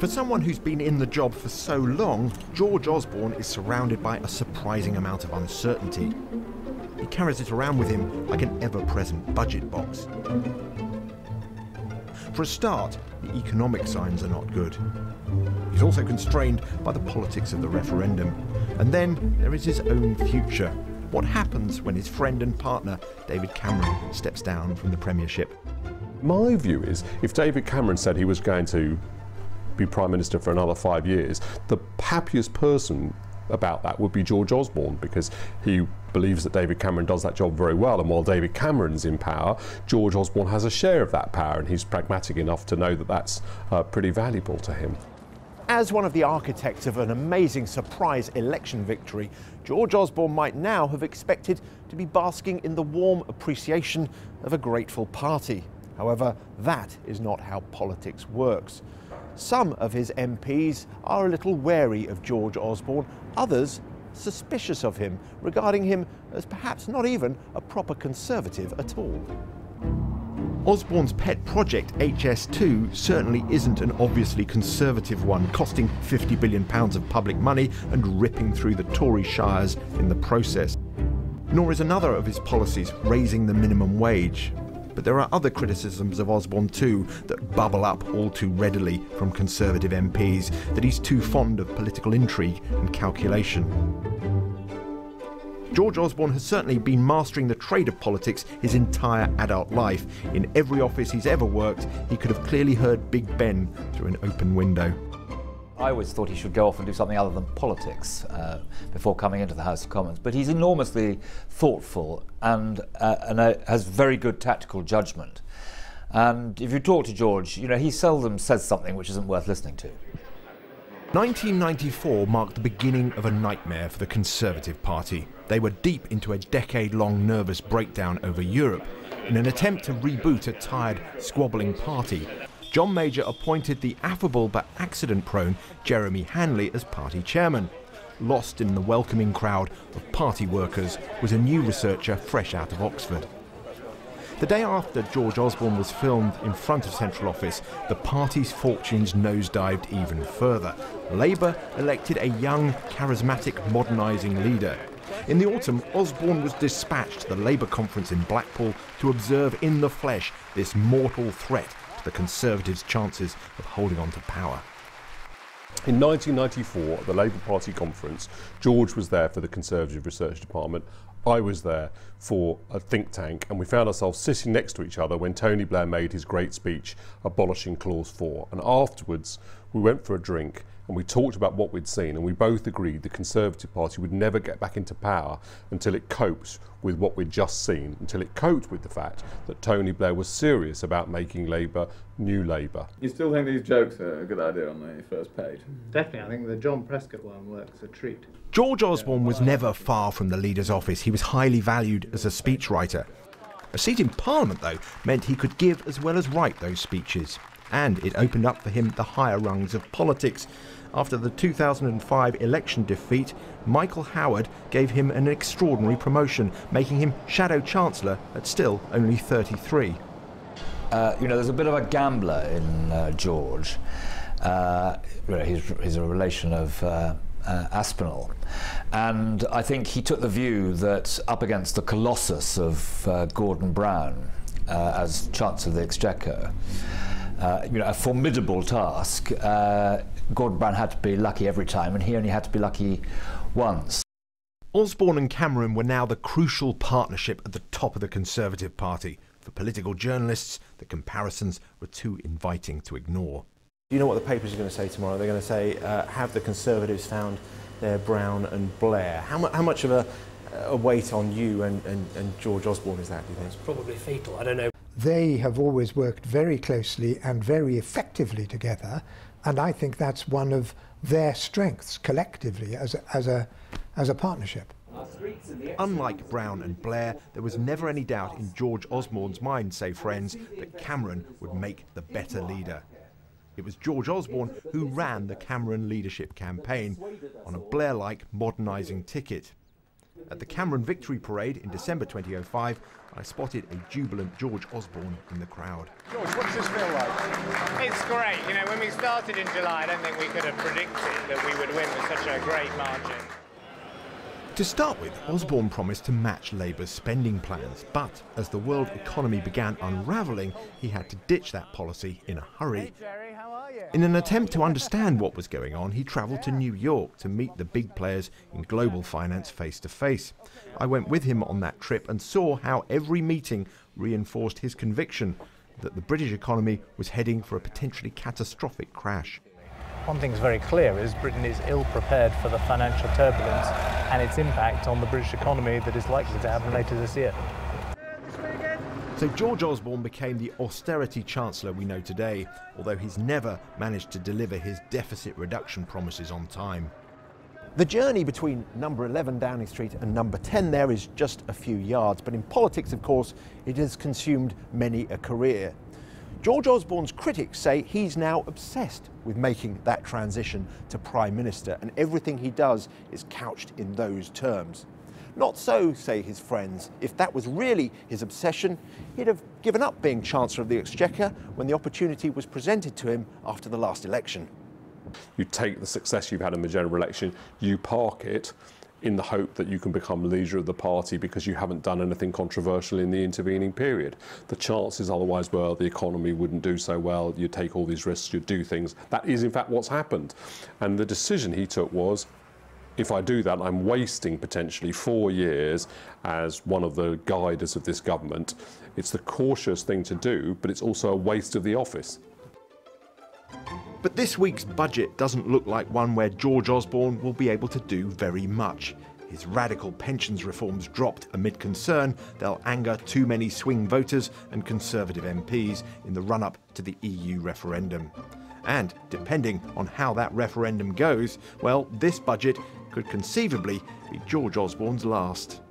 For someone who's been in the job for so long, George Osborne is surrounded by a surprising amount of uncertainty. He carries it around with him like an ever-present budget box. For a start, the economic signs are not good. He's also constrained by the politics of the referendum. And then there is his own future. What happens when his friend and partner, David Cameron, steps down from the premiership? My view is, if David Cameron said he was going to be Prime Minister for another 5 years, the happiest person about that would be George Osborne, because he believes that David Cameron does that job very well, and while David Cameron's in power, George Osborne has a share of that power, and he's pragmatic enough to know that that's pretty valuable to him. As one of the architects of an amazing surprise election victory, George Osborne might now have expected to be basking in the warm appreciation of a grateful party. However, that is not how politics works. Some of his MPs are a little wary of George Osborne, others suspicious of him, regarding him as perhaps not even a proper Conservative at all. Osborne's pet project, HS2, certainly isn't an obviously Conservative one, costing £50 billion of public money and ripping through the Tory shires in the process. Nor is another of his policies raising the minimum wage. But there are other criticisms of Osborne too that bubble up all too readily from Conservative MPs, that he's too fond of political intrigue and calculation. George Osborne has certainly been mastering the trade of politics his entire adult life. In every office he's ever worked, he could have clearly heard Big Ben through an open window. I always thought he should go off and do something other than politics before coming into the House of Commons. But he's enormously thoughtful and has very good tactical judgment. And if you talk to George, you know, he seldom says something which isn't worth listening to. 1994 marked the beginning of a nightmare for the Conservative Party. They were deep into a decade-long nervous breakdown over Europe. In an attempt to reboot a tired, squabbling party, John Major appointed the affable but accident-prone Jeremy Hanley as party chairman. Lost in the welcoming crowd of party workers was a new researcher fresh out of Oxford. The day after George Osborne was filmed in front of Central Office, the party's fortunes nosedived even further. Labour elected a young, charismatic, modernising leader. In the autumn, Osborne was dispatched to the Labour conference in Blackpool to observe in the flesh this mortal threat to the Conservatives' chances of holding on to power. In 1994, at the Labour Party conference, George was there for the Conservative Research Department. I was there for a think tank, and we found ourselves sitting next to each other when Tony Blair made his great speech abolishing Clause 4. And afterwards, we went for a drink and we talked about what we'd seen, and we both agreed the Conservative Party would never get back into power until it coped with what we'd just seen, until it coped with the fact that Tony Blair was serious about making Labour new Labour. You still think these jokes are a good idea on the first page? Definitely, I think the John Prescott one works a treat. George Osborne was never far from the leader's office. He was highly valued as a speechwriter. A seat in Parliament, though, meant he could give as well as write those speeches. And it opened up for him the higher rungs of politics. After the 2005 election defeat, Michael Howard gave him an extraordinary promotion, making him Shadow Chancellor at still only 33. You know, there's a bit of a gambler in George. He's a relation of Aspinall, and I think he took the view that up against the colossus of Gordon Brown as Chancellor of the Exchequer, you know, a formidable task. Gordon Brown had to be lucky every time, and he only had to be lucky once. Osborne and Cameron were now the crucial partnership at the top of the Conservative Party. For political journalists, the comparisons were too inviting to ignore. Do you know what the papers are going to say tomorrow? They're going to say, have the Conservatives found their Brown and Blair? How much of a weight on you and George Osborne is that, do you think? It's probably fatal, I don't know. They have always worked very closely and very effectively together, and I think that's one of their strengths collectively as a partnership. Unlike Brown and Blair, there was never any doubt in George Osborne's mind, say friends, that Cameron would make the better leader. It was George Osborne who ran the Cameron leadership campaign on a Blair-like modernising ticket. At the Cameron Victory Parade in December 2005, I spotted a jubilant George Osborne in the crowd. George, what does this feel like? It's great. You know, when we started in July, I don't think we could have predicted that we would win with such a great margin. To start with, Osborne promised to match Labour's spending plans, but as the world economy began unravelling, he had to ditch that policy in a hurry. In an attempt to understand what was going on, he travelled to New York to meet the big players in global finance face to face. I went with him on that trip and saw how every meeting reinforced his conviction that the British economy was heading for a potentially catastrophic crash. One thing's very clear is Britain is ill prepared for the financial turbulence and its impact on the British economy that is likely to happen later this year. So George Osborne became the Austerity Chancellor we know today, although he's never managed to deliver his deficit reduction promises on time. The journey between number 11 Downing Street and number 10 there is just a few yards, but in politics, of course, it has consumed many a career. George Osborne's critics say he's now obsessed with making that transition to Prime Minister, and everything he does is couched in those terms. Not so, say his friends. If that was really his obsession, he'd have given up being Chancellor of the Exchequer when the opportunity was presented to him after the last election. You take the success you've had in the general election, you park it in the hope that you can become leader of the party because you haven't done anything controversial in the intervening period. The chances otherwise were the economy wouldn't do so well, you'd take all these risks, you'd do things. That is in fact what's happened. And the decision he took was, if I do that, I'm wasting potentially 4 years as one of the guiders of this government. It's the cautious thing to do, but it's also a waste of the office. But this week's budget doesn't look like one where George Osborne will be able to do very much. His radical pensions reforms dropped amid concern they'll anger too many swing voters and Conservative MPs in the run-up to the EU referendum. And depending on how that referendum goes, well, this budget could conceivably be George Osborne's last.